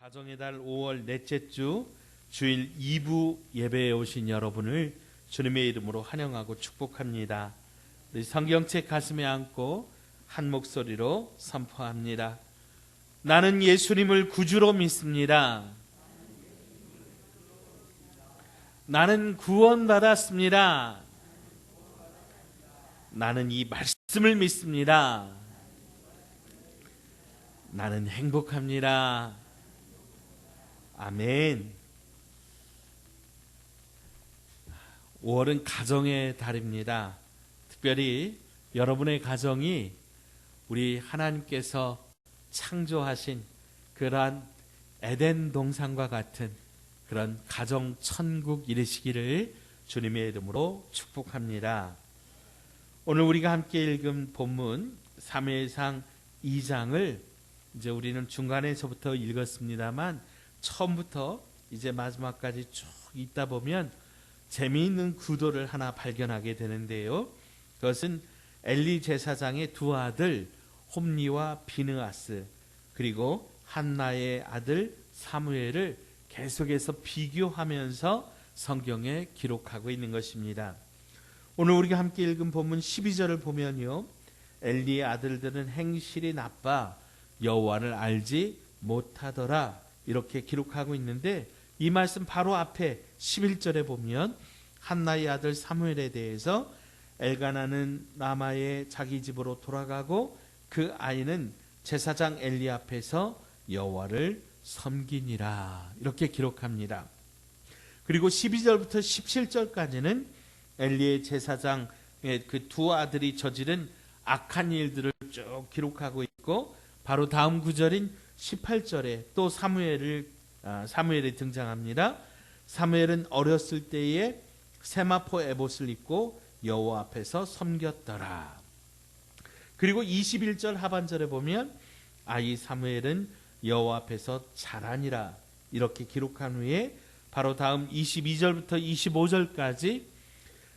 가정의 달 5월 넷째 주 주일 2부 예배에 오신 여러분을 주님의 이름으로 환영하고 축복합니다. 우리 성경책 가슴에 안고 한 목소리로 선포합니다. 나는 예수님을 구주로 믿습니다. 나는 구원받았습니다. 나는 이 말씀을 믿습니다. 나는 행복합니다. 아멘. 5월은 가정의 달입니다. 특별히 여러분의 가정이 우리 하나님께서 창조하신 그러한 에덴 동산과 같은 그런 가정 천국 이르시기를 주님의 이름으로 축복합니다. 오늘 우리가 함께 읽은 본문 사무엘상 2장을 이제 우리는 중간에서부터 읽었습니다만 처음부터 이제 마지막까지 쭉 읽다 보면 재미있는 구도를 하나 발견하게 되는데요. 그것은 엘리 제사장의 두 아들 홈리와 비느하스 그리고 한나의 아들 사무엘을 계속해서 비교하면서 성경에 기록하고 있는 것입니다. 오늘 우리가 함께 읽은 본문 12절을 보면요, 엘리의 아들들은 행실이 나빠 여호와를 알지 못하더라 이렇게 기록하고 있는데, 이 말씀 바로 앞에 11절에 보면 한나의 아들 사무엘에 대해서 엘가나는 라마의 자기 집으로 돌아가고 그 아이는 제사장 엘리 앞에서 여호와를 섬기니라 이렇게 기록합니다. 그리고 12절부터 17절까지는 엘리의 제사장의 그 두 아들이 저지른 악한 일들을 쭉 기록하고 있고, 바로 다음 구절인 18절에 또 사무엘이 등장합니다. 사무엘은 어렸을 때에 세마포 에봇을 입고 여호와 앞에서 섬겼더라. 그리고 21절 하반절에 보면 아이 사무엘은 여호와 앞에서 자라니라 이렇게 기록한 후에 바로 다음 22절부터 25절까지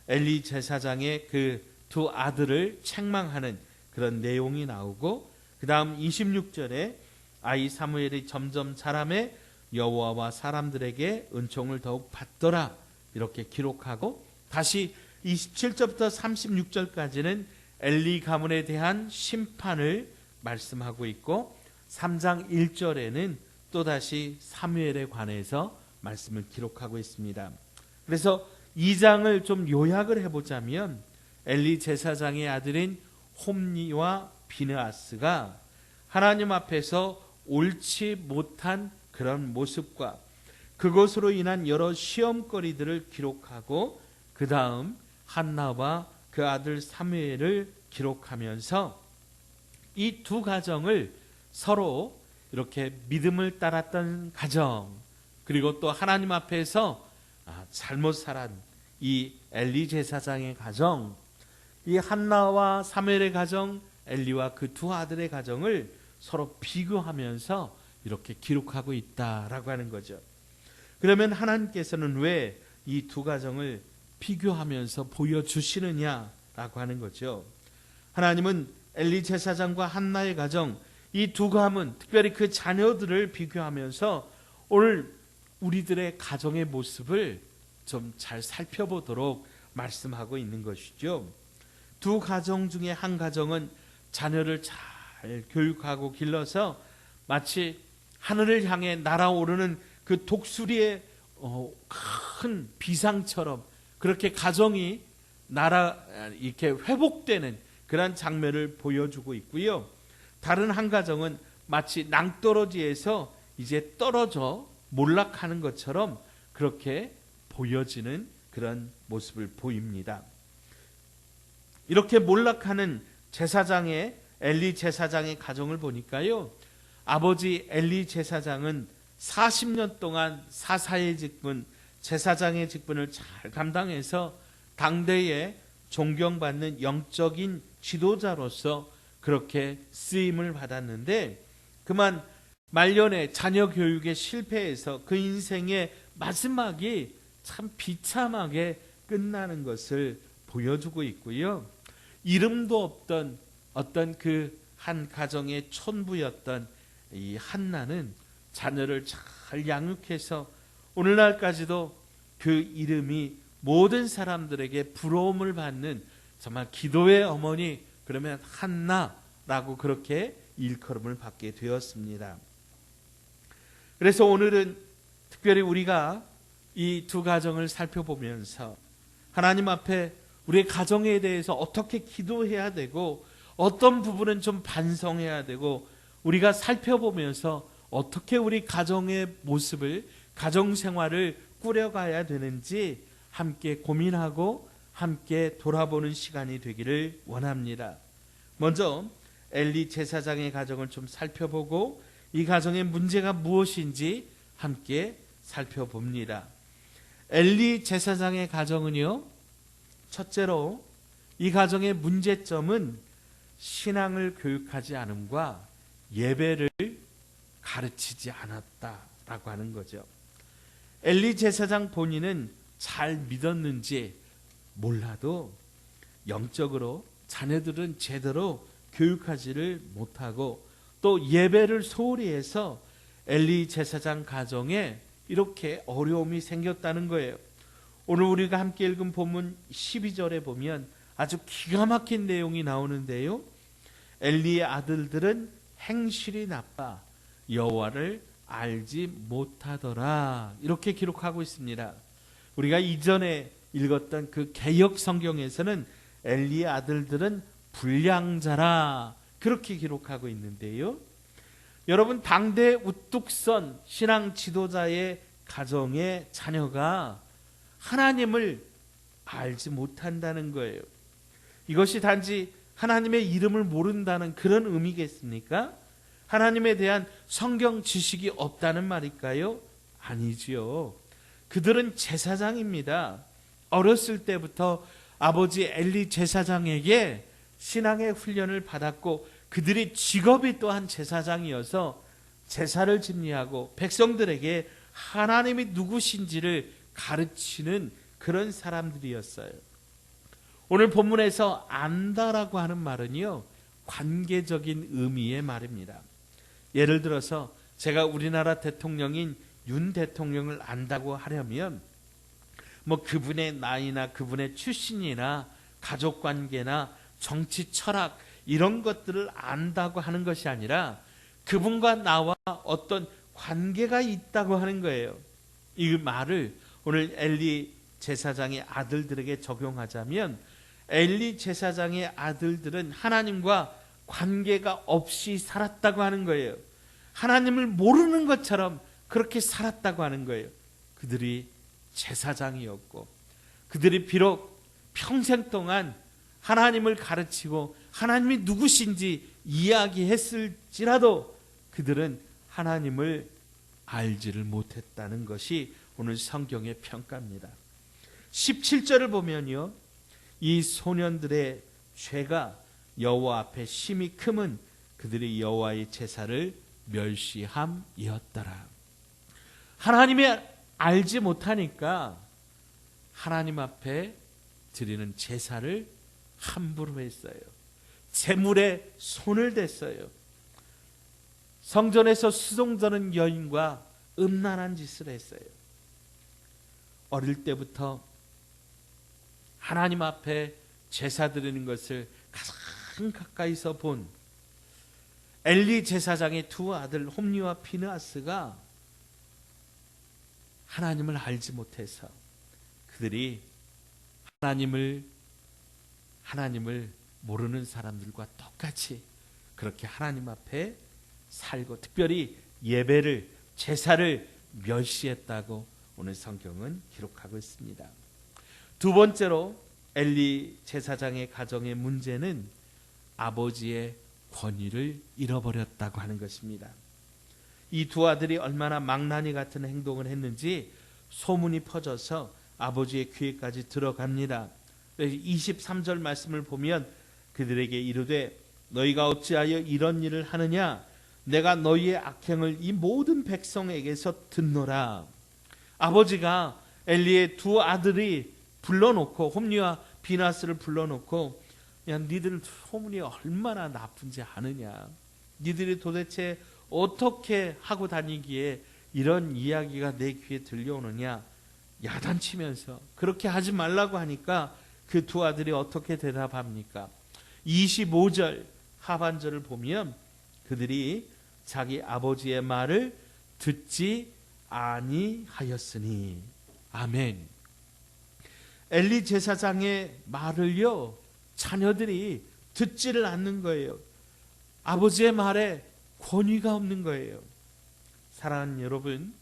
엘리 제사장의 그 두 아들을 책망하는 그런 내용이 나오고, 그 다음 26절에 아이 사무엘이 점점 자라매 여호와와 사람들에게 은총을 더욱 받더라 이렇게 기록하고, 다시 27절부터 36절까지는 엘리 가문에 대한 심판을 말씀하고 있고, 3장 1절에는 또다시 사무엘에 관해서 말씀을 기록하고 있습니다. 그래서 2장을 좀 요약을 해보자면 엘리 제사장의 아들인 홈리와 비느하스가 하나님 앞에서 옳지 못한 그런 모습과 그것으로 인한 여러 시험거리들을 기록하고, 그 다음 한나와 그 아들 사무엘을 기록하면서 이 두 가정을 서로 이렇게 믿음을 따랐던 가정, 그리고 또 하나님 앞에서 잘못 살한 이 엘리 제사장의 가정, 이 한나와 사무엘의 가정, 엘리와 그 두 아들의 가정을 서로 비교하면서 이렇게 기록하고 있다라고 하는 거죠. 그러면 하나님께서는 왜 이 두 가정을 비교하면서 보여주시느냐라고 하는 거죠. 하나님은 엘리 제사장과 한나의 가정, 이 두 가문, 특별히 그 자녀들을 비교하면서 오늘 우리들의 가정의 모습을 좀 잘 살펴보도록 말씀하고 있는 것이죠. 두 가정 중에 한 가정은 자녀를 잘 교육하고 길러서 마치 하늘을 향해 날아오르는 그 독수리의 큰 비상처럼 그렇게 가정이 이렇게 회복되는 그런 장면을 보여주고 있고요. 다른 한 가정은 마치 낭떠러지에서 이제 떨어져 몰락하는 것처럼 그렇게 보여지는 그런 모습을 보입니다. 이렇게 몰락하는 엘리 제사장의 가정을 보니까요, 아버지 엘리 제사장은 40년 동안 사사의 직분, 제사장의 직분을 잘 감당해서 당대에 존경받는 영적인 지도자로서 그렇게 쓰임을 받았는데, 그만 말년에 자녀 교육에 실패해서 그 인생의 마지막이 참 비참하게 끝나는 것을 보여주고 있고요. 이름도 없던 어떤 그 한 가정의 촌부였던 이 한나는 자녀를 잘 양육해서 오늘날까지도 그 이름이 모든 사람들에게 부러움을 받는 정말 기도의 어머니, 그러면 한나라고 그렇게 일컬음을 받게 되었습니다. 그래서 오늘은 특별히 우리가 이 두 가정을 살펴보면서 하나님 앞에 우리의 가정에 대해서 어떻게 기도해야 되고 어떤 부분은 좀 반성해야 되고 우리가 살펴보면서 어떻게 우리 가정의 모습을, 가정생활을 꾸려가야 되는지 함께 고민하고 함께 돌아보는 시간이 되기를 원합니다. 먼저 엘리 제사장의 가정을 좀 살펴보고 이 가정의 문제가 무엇인지 함께 살펴봅니다. 엘리 제사장의 가정은요, 첫째로 이 가정의 문제점은 신앙을 교육하지 않음과 예배를 가르치지 않았다라고 하는 거죠. 엘리 제사장 본인은 잘 믿었는지 몰라도 영적으로 자녀들은 제대로 교육하지를 못하고 또 예배를 소홀히 해서 엘리 제사장 가정에 이렇게 어려움이 생겼다는 거예요. 오늘 우리가 함께 읽은 본문 12절에 보면 아주 기가 막힌 내용이 나오는데요. 엘리의 아들들은 행실이 나빠 여호와를 알지 못하더라, 이렇게 기록하고 있습니다. 우리가 이전에 읽었던 그 개역 성경에서는 엘리의 아들들은 불량자라 그렇게 기록하고 있는데요. 여러분, 당대 우뚝 선 신앙 지도자의 가정의 자녀가 하나님을 알지 못한다는 거예요. 이것이 단지 하나님의 이름을 모른다는 그런 의미겠습니까? 하나님에 대한 성경 지식이 없다는 말일까요? 아니지요. 그들은 제사장입니다. 어렸을 때부터 아버지 엘리 제사장에게 신앙의 훈련을 받았고 그들이 직업이 또한 제사장이어서 제사를 집리하고 백성들에게 하나님이 누구신지를 가르치는 그런 사람들이었어요. 오늘 본문에서 안다라고 하는 말은요, 관계적인 의미의 말입니다. 예를 들어서 제가 우리나라 대통령인 윤 대통령을 안다고 하려면 뭐 그분의 나이나 그분의 출신이나 가족관계나 정치 철학 이런 것들을 안다고 하는 것이 아니라 그분과 나와 어떤 관계가 있다고 하는 거예요. 이 말을 오늘 엘리 제사장의 아들들에게 적용하자면 엘리 제사장의 아들들은 하나님과 관계가 없이 살았다고 하는 거예요. 하나님을 모르는 것처럼 그렇게 살았다고 하는 거예요. 그들이 제사장이었고 그들이 비록 평생 동안 하나님을 가르치고 하나님이 누구신지 이야기했을지라도 그들은 하나님을 알지를 못했다는 것이 오늘 성경의 평가입니다. 17절을 보면요, 이 소년들의 죄가 여호와 앞에 심히 크면 그들이 여호와의 제사를 멸시함이었더라. 하나님이 알지 못하니까 하나님 앞에 드리는 제사를 함부로 했어요. 제물에 손을 댔어요. 성전에서 수종드는 여인과 음란한 짓을 했어요. 어릴 때부터 하나님 앞에 제사 드리는 것을 가장 가까이서 본 엘리 제사장의 두 아들 홈리와 피느하스가 하나님을 알지 못해서 그들이 하나님을 모르는 사람들과 똑같이 그렇게 하나님 앞에 살고 특별히 예배를, 제사를 멸시했다고 오늘 성경은 기록하고 있습니다. 두 번째로 엘리 제사장의 가정의 문제는 아버지의 권위를 잃어버렸다고 하는 것입니다. 이 두 아들이 얼마나 망나니 같은 행동을 했는지 소문이 퍼져서 아버지의 귀에까지 들어갑니다. 23절 말씀을 보면 그들에게 이르되 너희가 어찌하여 이런 일을 하느냐, 내가 너희의 악행을 이 모든 백성에게서 듣노라. 아버지가 엘리의 두 아들이 불러놓고 홈리와 비나스를 불러놓고 야, 니들 소문이 얼마나 나쁜지 아느냐, 니들이 도대체 어떻게 하고 다니기에 이런 이야기가 내 귀에 들려오느냐 야단치면서 그렇게 하지 말라고 하니까 그 두 아들이 어떻게 대답합니까? 25절 하반절을 보면 그들이 자기 아버지의 말을 듣지 아니하였으니. 아멘. 엘리 제사장의 말을요 자녀들이 듣지를 않는 거예요. 아버지의 말에 권위가 없는 거예요. 사랑하는 여러분,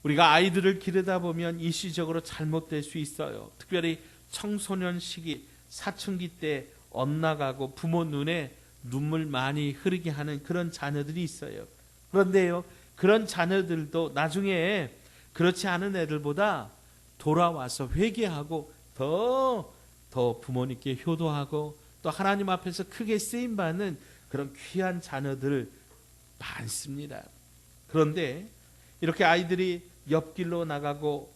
우리가 아이들을 기르다 보면 일시적으로 잘못될 수 있어요. 특별히 청소년 시기, 사춘기 때 엇나가고 부모 눈에 눈물 많이 흐르게 하는 그런 자녀들이 있어요. 그런데요, 그런 자녀들도 나중에 그렇지 않은 애들보다 돌아와서 회개하고 더 부모님께 효도하고 또 하나님 앞에서 크게 쓰임받는 그런 귀한 자녀들 많습니다. 그런데 이렇게 아이들이 옆길로 나가고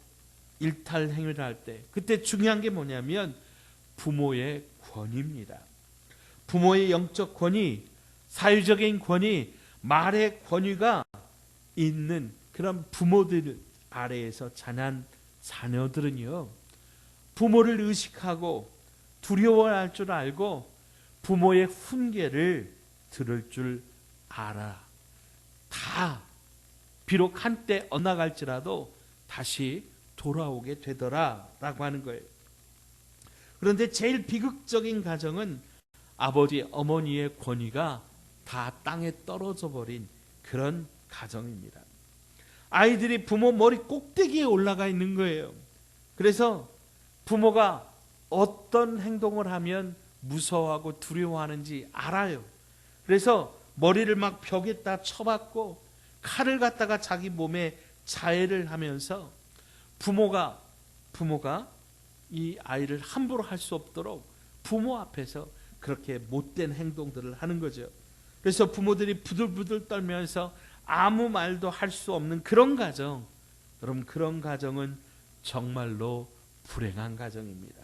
일탈 행위를 할 때 그때 중요한 게 뭐냐면 부모의 권위입니다. 부모의 영적 권위, 사회적인 권위, 말의 권위가 있는 그런 부모들 아래에서 자란 자녀들은요, 부모를 의식하고 두려워할 줄 알고 부모의 훈계를 들을 줄 알아. 다 비록 한때 엇나갈지라도 다시 돌아오게 되더라라고 하는 거예요. 그런데 제일 비극적인 가정은 아버지, 어머니의 권위가 다 땅에 떨어져 버린 그런 가정입니다. 아이들이 부모 머리 꼭대기에 올라가 있는 거예요. 그래서 부모가 어떤 행동을 하면 무서워하고 두려워하는지 알아요. 그래서 머리를 막 벽에다 쳐박고 칼을 갖다가 자기 몸에 자해를 하면서 부모가 이 아이를 함부로 할 수 없도록 부모 앞에서 그렇게 못된 행동들을 하는 거죠. 그래서 부모들이 부들부들 떨면서 아무 말도 할 수 없는 그런 가정, 여러분 그런 가정은 정말로 불행한 가정입니다.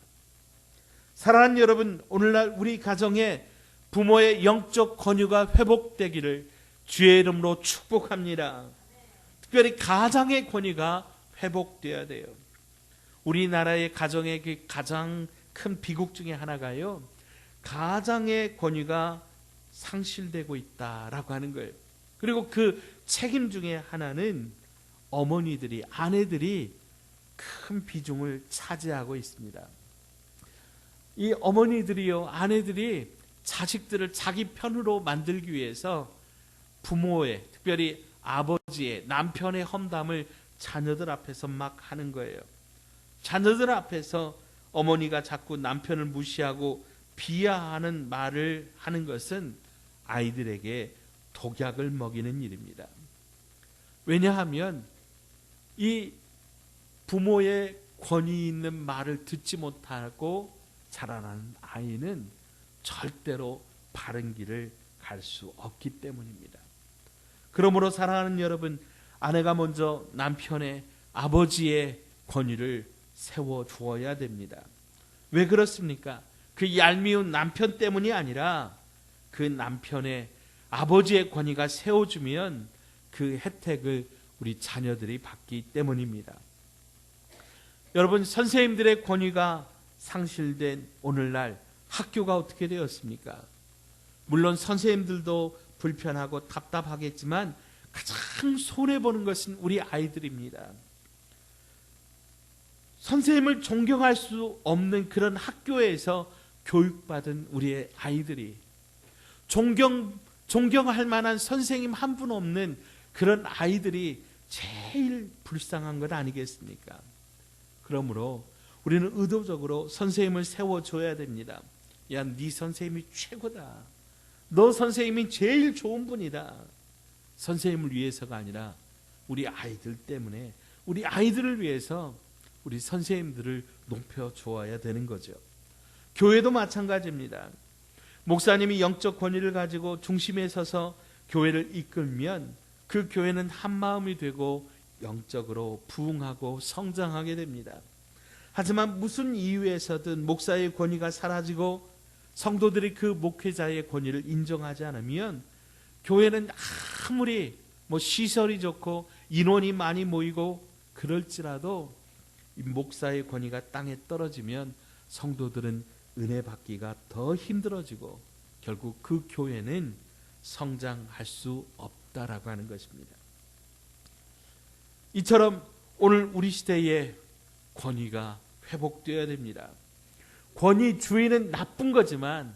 사랑하는 여러분, 오늘날 우리 가정에 부모의 영적 권위가 회복되기를 주의 이름으로 축복합니다. 특별히 가장의 권위가 회복되어야 돼요. 우리나라의 가정의 그 가장 큰 비극 중에 하나가요, 가장의 권위가 상실되고 있다라고 하는 거예요. 그리고 그 책임 중에 하나는 어머니들이, 아내들이 큰 비중을 차지하고 있습니다. 이 어머니들이요, 아내들이 자식들을 자기 편으로 만들기 위해서 부모의, 특별히 아버지의, 남편의 험담을 자녀들 앞에서 막 하는 거예요. 자녀들 앞에서 어머니가 자꾸 남편을 무시하고 비하하는 말을 하는 것은 아이들에게 독약을 먹이는 일입니다. 왜냐하면 이 부모의 권위 있는 말을 듣지 못하고 자라나는 아이는 절대로 바른 길을 갈 수 없기 때문입니다. 그러므로 사랑하는 여러분, 아내가 먼저 남편의, 아버지의 권위를 세워주어야 됩니다. 왜 그렇습니까? 그 얄미운 남편 때문이 아니라 그 남편의, 아버지의 권위가 세워주면 그 혜택을 우리 자녀들이 받기 때문입니다. 여러분, 선생님들의 권위가 상실된 오늘날 학교가 어떻게 되었습니까? 물론 선생님들도 불편하고 답답하겠지만 가장 손해보는 것은 우리 아이들입니다. 선생님을 존경할 수 없는 그런 학교에서 교육받은 우리의 아이들이, 존경할 만한 선생님 한 분 없는 그런 아이들이 제일 불쌍한 것 아니겠습니까? 그러므로 우리는 의도적으로 선생님을 세워줘야 됩니다. 야, 네 선생님이 최고다. 너 선생님이 제일 좋은 분이다. 선생님을 위해서가 아니라 우리 아이들 때문에, 우리 아이들을 위해서 우리 선생님들을 높여주어야 되는 거죠. 교회도 마찬가지입니다. 목사님이 영적 권위를 가지고 중심에 서서 교회를 이끌면 그 교회는 한마음이 되고 영적으로 부흥하고 성장하게 됩니다. 하지만 무슨 이유에서든 목사의 권위가 사라지고 성도들이 그 목회자의 권위를 인정하지 않으면 교회는 아무리 시설이 좋고 인원이 많이 모이고 그럴지라도 이 목사의 권위가 땅에 떨어지면 성도들은 은혜 받기가 더 힘들어지고 결국 그 교회는 성장할 수 없다라고 하는 것입니다. 이처럼 오늘 우리 시대에 권위가 회복되어야 됩니다. 권위 주의는 나쁜 거지만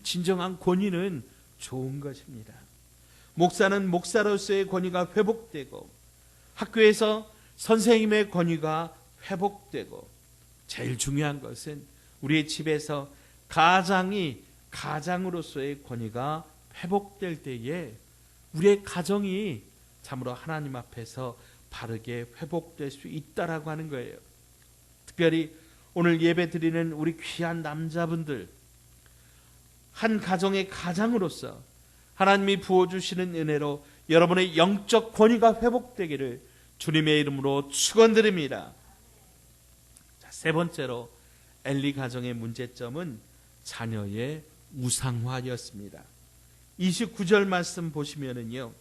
진정한 권위는 좋은 것입니다. 목사는 목사로서의 권위가 회복되고 학교에서 선생님의 권위가 회복되고 제일 중요한 것은 우리의 집에서 가장으로서의 권위가 회복될 때에 우리의 가정이 참으로 하나님 앞에서 바르게 회복될 수 있다라고 하는 거예요. 특별히 오늘 예배 드리는 우리 귀한 남자분들, 한 가정의 가장으로서 하나님이 부어주시는 은혜로 여러분의 영적 권위가 회복되기를 주님의 이름으로 축원드립니다. 세 번째로 엘리 가정의 문제점은 자녀의 우상화였습니다. 29절 말씀 보시면은요,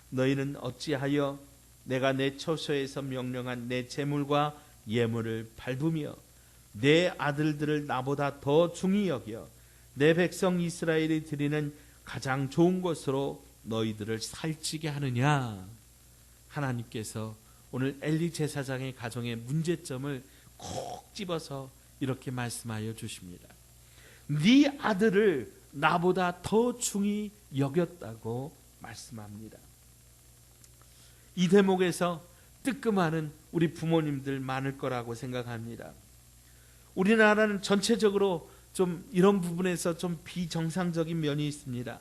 너희는 어찌하여 내가 내 처소에서 명령한 내 재물과 예물을 밟으며 내 아들들을 나보다 더 중히 여겨 내 백성 이스라엘이 드리는 가장 좋은 것으로 너희들을 살찌게 하느냐. 하나님께서 오늘 엘리 제사장의 가정의 문제점을 콕 집어서 이렇게 말씀하여 주십니다. 네 아들을 나보다 더 중히 여겼다고 말씀합니다. 이 대목에서 뜨끔하는 우리 부모님들 많을 거라고 생각합니다. 우리나라는 전체적으로 좀 이런 부분에서 좀 비정상적인 면이 있습니다.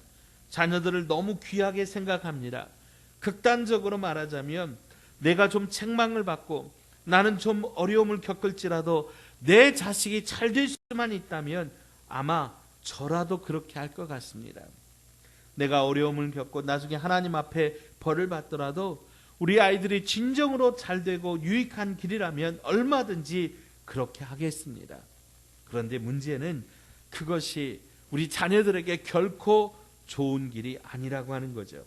자녀들을 너무 귀하게 생각합니다. 극단적으로 말하자면 내가 좀 책망을 받고 나는 좀 어려움을 겪을지라도 내 자식이 잘 될 수만 있다면 아마 저라도 그렇게 할 것 같습니다. 내가 어려움을 겪고 나중에 하나님 앞에 벌을 받더라도 우리 아이들이 진정으로 잘 되고 유익한 길이라면 얼마든지 그렇게 하겠습니다. 그런데 문제는 그것이 우리 자녀들에게 결코 좋은 길이 아니라고 하는 거죠.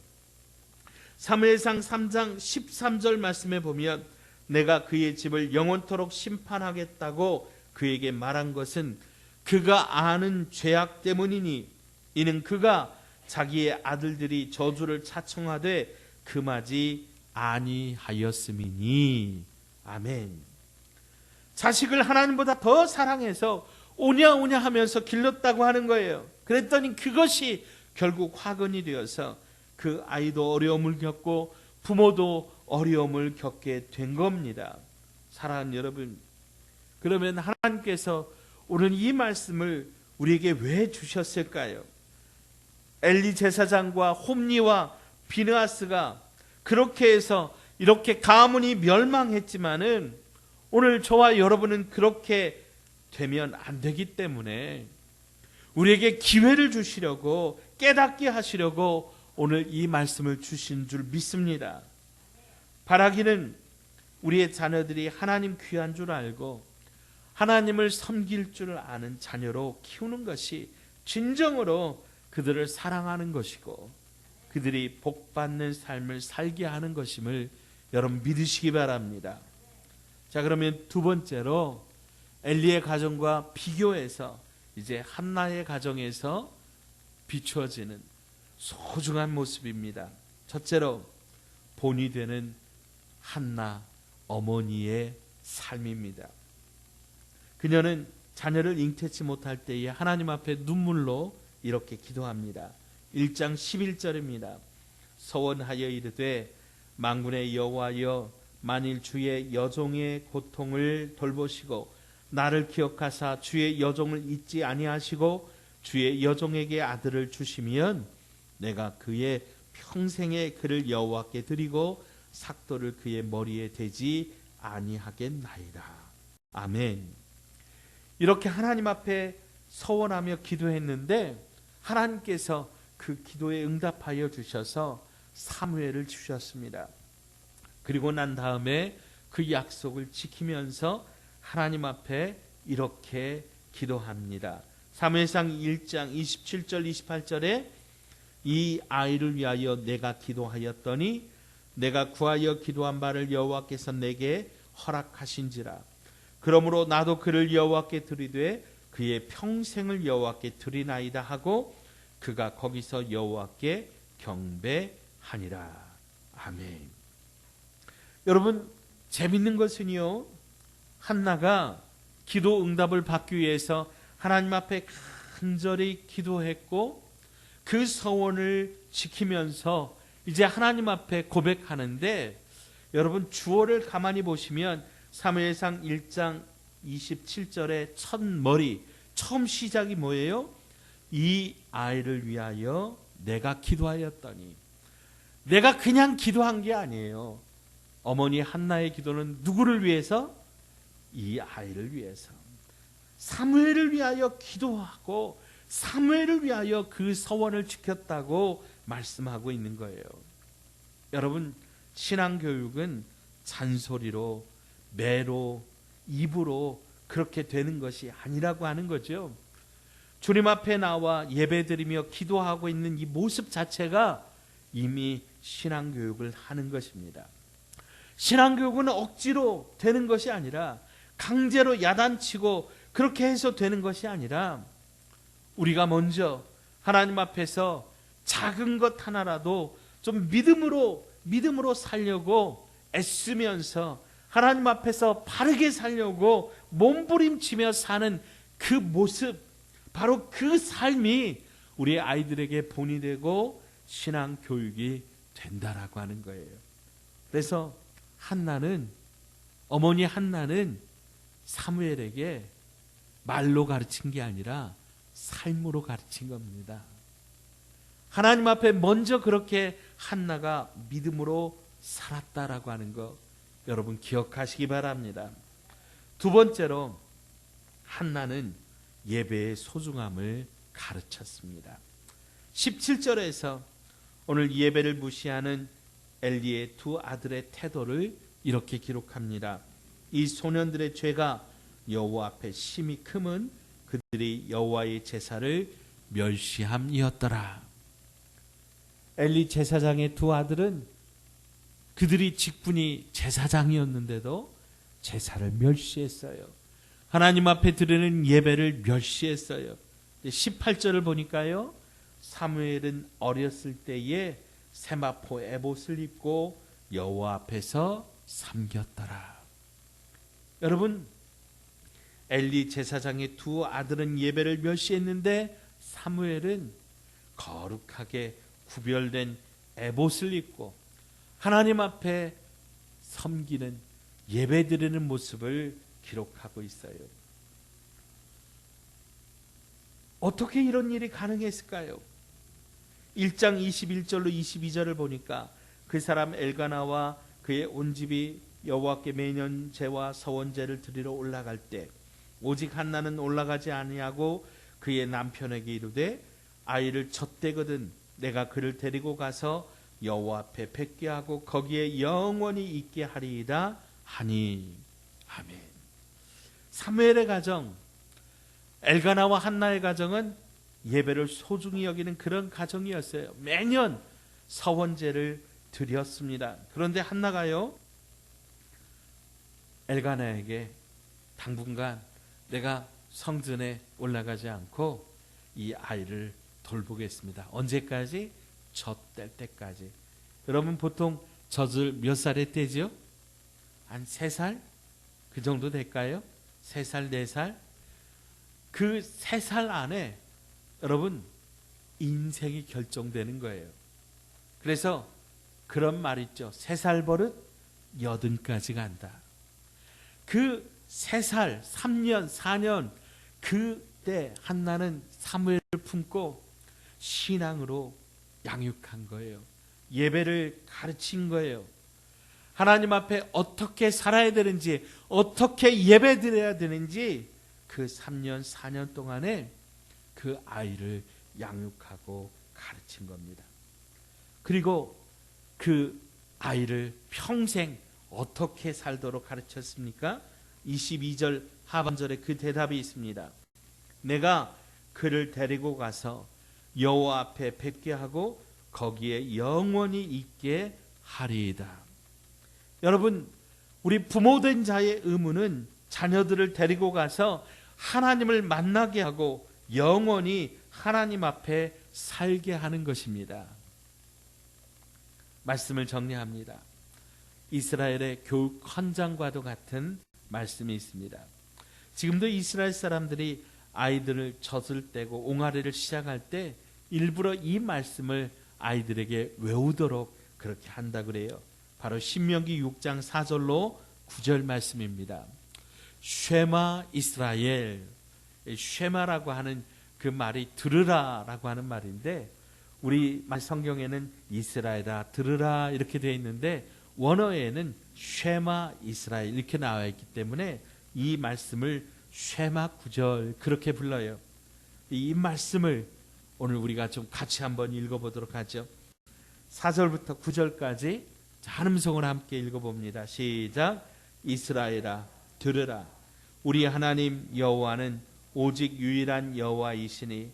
사무엘상 3장 13절 말씀에 보면 내가 그의 집을 영원토록 심판하겠다고 그에게 말한 것은 그가 아는 죄악 때문이니 이는 그가 자기의 아들들이 저주를 차청하되 금하지 아니하였음이니. 아멘. 자식을 하나님보다 더 사랑해서 오냐오냐 하면서 길렀다고 하는 거예요. 그랬더니 그것이 결국 화근이 되어서 그 아이도 어려움을 겪고 부모도 어려움을 겪게 된 겁니다. 사랑하는 여러분, 그러면 하나님께서 오늘 이 말씀을 우리에게 왜 주셨을까요? 엘리 제사장과 홈리와 비느하스가 그렇게 해서 이렇게 가문이 멸망했지만은 오늘 저와 여러분은 그렇게 되면 안 되기 때문에 우리에게 기회를 주시려고 깨닫게 하시려고 오늘 이 말씀을 주신 줄 믿습니다. 바라기는 우리의 자녀들이 하나님 귀한 줄 알고 하나님을 섬길 줄 아는 자녀로 키우는 것이 진정으로 그들을 사랑하는 것이고 그들이 복받는 삶을 살게 하는 것임을 여러분 믿으시기 바랍니다. 자, 그러면 두 번째로 엘리의 가정과 비교해서 이제 한나의 가정에서 비추어지는 소중한 모습입니다. 첫째로 본이 되는 한나 어머니의 삶입니다. 그녀는 자녀를 잉태치 못할 때에 하나님 앞에 눈물로 이렇게 기도합니다. 1장 11절입니다. 서원하여 이르되 만군의 여호와여 만일 주의 여종의 고통을 돌보시고 나를 기억하사 주의 여종을 잊지 아니하시고 주의 여종에게 아들을 주시면 내가 그의 평생에 그를 여호와께 드리고 삭도를 그의 머리에 대지 아니하겠나이다. 아멘. 이렇게 하나님 앞에 서원하며 기도했는데 하나님께서 그 기도에 응답하여 주셔서 사무엘을 주셨습니다. 그리고 난 다음에 그 약속을 지키면서 하나님 앞에 이렇게 기도합니다. 사무엘상 1장 27절 28절에 이 아이를 위하여 내가 기도하였더니 내가 구하여 기도한 바를 여호와께서 내게 허락하신지라. 그러므로 나도 그를 여호와께 드리되 그의 평생을 여호와께 드리나이다 하고 그가 거기서 여호와께 경배하니라. 아멘. 여러분, 재밌는 것은요, 한나가 기도 응답을 받기 위해서 하나님 앞에 간절히 기도했고 그 서원을 지키면서 이제 하나님 앞에 고백하는데, 여러분 주어를 가만히 보시면 사무엘상 1장 27절의 첫 머리, 처음 시작이 뭐예요? 이 아이를 위하여 내가 기도하였더니. 내가 그냥 기도한 게 아니에요. 어머니 한나의 기도는 누구를 위해서? 이 아이를 위해서. 사무엘을 위하여 기도하고 사무엘을 위하여 그 서원을 지켰다고 말씀하고 있는 거예요. 여러분, 신앙교육은 잔소리로, 매로, 입으로 그렇게 되는 것이 아니라고 하는 거죠. 주님 앞에 나와 예배드리며 기도하고 있는 이 모습 자체가 이미 신앙교육을 하는 것입니다. 신앙교육은 억지로 되는 것이 아니라, 강제로 야단치고 그렇게 해서 되는 것이 아니라, 우리가 먼저 하나님 앞에서 작은 것 하나라도 좀 믿음으로 살려고 애쓰면서 하나님 앞에서 바르게 살려고 몸부림치며 사는 그 모습, 바로 그 삶이 우리의 아이들에게 본이 되고 신앙 교육이 된다라고 하는 거예요. 그래서 어머니 한나는 사무엘에게 말로 가르친 게 아니라 삶으로 가르친 겁니다. 하나님 앞에 먼저 그렇게 한나가 믿음으로 살았다라고 하는 거 여러분 기억하시기 바랍니다. 두 번째로, 한나는 예배의 소중함을 가르쳤습니다. 17절에서 오늘 예배를 무시하는 엘리의 두 아들의 태도를 이렇게 기록합니다. 이 소년들의 죄가 여호와 앞에 심히 크면 그들이 여호와의 제사를 멸시함이었더라. 엘리 제사장의 두 아들은 그들이 직분이 제사장이었는데도 제사를 멸시했어요. 하나님 앞에 드리는 예배를 멸시했어요. 18절을 보니까요, 사무엘은 어렸을 때에 세마포 에봇을 입고 여호와 앞에서 섬겼더라. 여러분, 엘리 제사장의 두 아들은 예배를 멸시했는데 사무엘은 거룩하게 구별된 에봇을 입고 하나님 앞에 섬기는, 예배드리는 모습을 기록하고 있어요. 어떻게 이런 일이 가능했을까요? 1장 21절로 22절을 보니까 그 사람 엘가나와 그의 온 집이 여호와께 매년 제와 서원제를 드리러 올라갈 때 오직 한나는 올라가지 아니하고 그의 남편에게 이르되 아이를 젖대거든 내가 그를 데리고 가서 여호와 앞에 뵙게 하고 거기에 영원히 있게 하리이다 하니. 아멘. 사무엘의 가정, 엘가나와 한나의 가정은 예배를 소중히 여기는 그런 가정이었어요. 매년 서원제를 드렸습니다. 그런데 한나가요, 엘가나에게 당분간 내가 성전에 올라가지 않고 이 아이를 돌보겠습니다. 언제까지? 젖될 때까지. 여러분, 보통 젖을 몇 살에 떼죠? 한 3살? 그 정도 될까요? 3살, 4살? 그 3살 안에 여러분 인생이 결정되는 거예요. 그래서 그런 말 있죠. 3살 버릇 80까지 간다. 그 3살, 3년, 4년 그때 한나는 사무엘을 품고 신앙으로 양육한 거예요. 예배를 가르친 거예요. 하나님 앞에 어떻게 살아야 되는지, 어떻게 예배 드려야 되는지 그 3년, 4년 동안에 그 아이를 양육하고 가르친 겁니다. 그리고 그 아이를 평생 어떻게 살도록 가르쳤습니까? 22절 하반절에 그 대답이 있습니다. 내가 그를 데리고 가서 여호와 앞에 뵙게 하고 거기에 영원히 있게 하리이다. 여러분, 우리 부모된 자의 의무는 자녀들을 데리고 가서 하나님을 만나게 하고 영원히 하나님 앞에 살게 하는 것입니다. 말씀을 정리합니다. 이스라엘의 교육 헌장과도 같은 말씀이 있습니다. 지금도 이스라엘 사람들이 아이들을 젖을 떼고 옹알이를 시작할 때 일부러 이 말씀을 아이들에게 외우도록 그렇게 한다 그래요. 바로 신명기 6장 4절로 9절 말씀입니다. 쉐마 이스라엘, 쉐마라고 하는 그 말이 들으라라고 하는 말인데, 우리 성경에는 이스라엘아 들으라 이렇게 되어 있는데 원어에는 쉐마 이스라엘 이렇게 나와 있기 때문에 이 말씀을 쉐마 구절 그렇게 불러요. 이 말씀을 오늘 우리가 좀 같이 한번 읽어보도록 하죠. 4절부터 9절까지 한 음성으로 함께 읽어봅니다. 시작. 이스라엘아 들으라. 우리 하나님 여호와는 오직 유일한 여호와이시니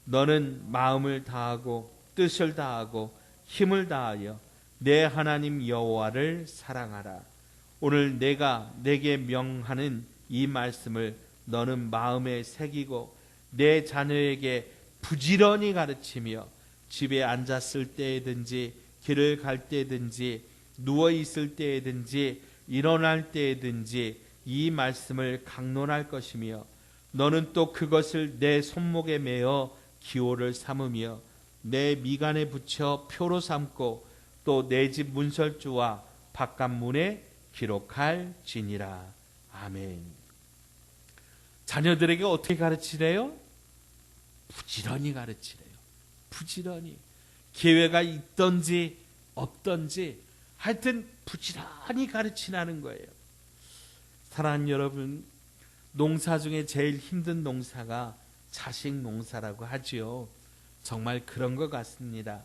너는 마음을 다하고 뜻을 다하고 힘을 다하여 내 하나님 여호와를 사랑하라. 오늘 내가 내게 명하는 이 말씀을 너는 마음에 새기고 내 자녀에게 부지런히 가르치며 집에 앉았을 때에든지 길을 갈 때든지 누워 있을 때에든지 일어날 때에든지 이 말씀을 강론할 것이며 너는 또 그것을 내 손목에 매어 기호를 삼으며 내 미간에 붙여 표로 삼고 또 내 집 문설주와 바깥문에 기록할지니라. 아멘. 자녀들에게 어떻게 가르치래요? 부지런히 가르치래요. 부지런히. 기회가 있던지 없던지 하여튼 부지런히 가르치라는 거예요. 사랑하는 여러분, 농사 중에 제일 힘든 농사가 자식 농사라고 하지요. 정말 그런 것 같습니다.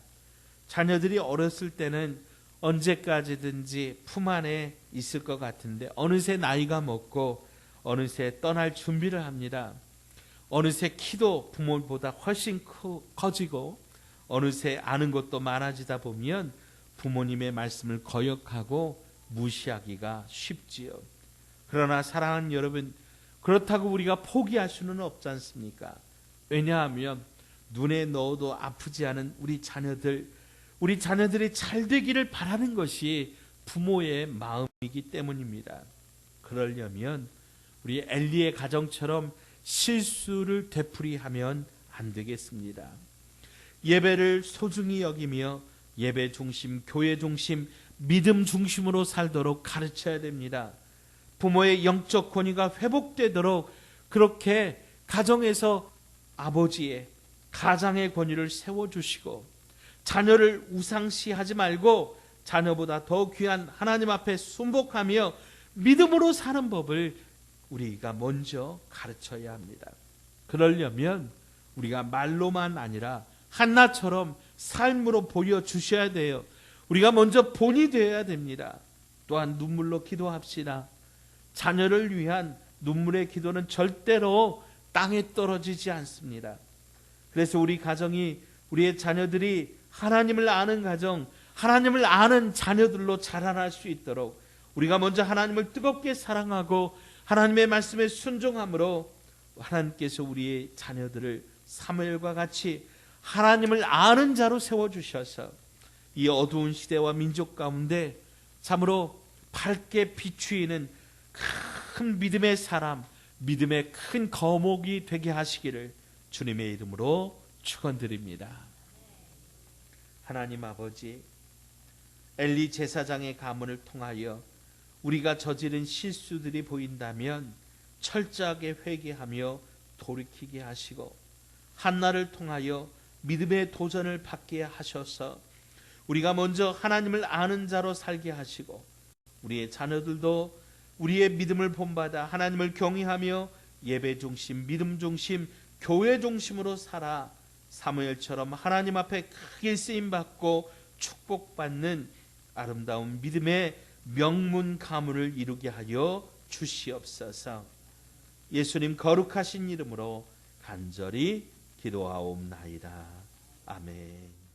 자녀들이 어렸을 때는 언제까지든지 품 안에 있을 것 같은데 어느새 나이가 먹고 어느새 떠날 준비를 합니다. 어느새 키도 부모보다 훨씬 커지고 어느새 아는 것도 많아지다 보면 부모님의 말씀을 거역하고 무시하기가 쉽지요. 그러나 사랑하는 여러분, 그렇다고 우리가 포기할 수는 없지 않습니까? 왜냐하면 눈에 넣어도 아프지 않은 우리 자녀들이 잘 되기를 바라는 것이 부모의 마음이기 때문입니다. 그러려면 우리 엘리의 가정처럼 실수를 되풀이하면 안 되겠습니다. 예배를 소중히 여기며 예배 중심, 교회 중심, 믿음 중심으로 살도록 가르쳐야 됩니다. 부모의 영적 권위가 회복되도록 그렇게 가정에서 아버지의 가장의 권위를 세워주시고 자녀를 우상시하지 말고 자녀보다 더 귀한 하나님 앞에 순복하며 믿음으로 사는 법을 우리가 먼저 가르쳐야 합니다. 그러려면 우리가 말로만 아니라 한나처럼 삶으로 보여주셔야 돼요. 우리가 먼저 본이 되어야 됩니다. 또한 눈물로 기도합시다. 자녀를 위한 눈물의 기도는 절대로 땅에 떨어지지 않습니다. 그래서 우리 가정이, 우리의 자녀들이 하나님을 아는 가정, 하나님을 아는 자녀들로 자라날 수 있도록 우리가 먼저 하나님을 뜨겁게 사랑하고 하나님의 말씀에 순종함으로 하나님께서 우리의 자녀들을 사무엘과 같이 하나님을 아는 자로 세워주셔서 이 어두운 시대와 민족 가운데 참으로 밝게 비추이는 큰 믿음의 사람, 믿음의 큰 거목이 되게 하시기를 주님의 이름으로 축원드립니다. 하나님 아버지, 엘리 제사장의 가문을 통하여 우리가 저지른 실수들이 보인다면 철저하게 회개하며 돌이키게 하시고 한나를 통하여 믿음의 도전을 받게 하셔서 우리가 먼저 하나님을 아는 자로 살게 하시고 우리의 자녀들도 우리의 믿음을 본받아 하나님을 경외하며 예배 중심, 믿음 중심, 교회 중심으로 살아 사무엘처럼 하나님 앞에 크게 쓰임받고 축복받는 아름다운 믿음의 명문 가문을 이루게 하여 주시옵소서. 예수님 거룩하신 이름으로 간절히 기도하옵나이다. 아멘.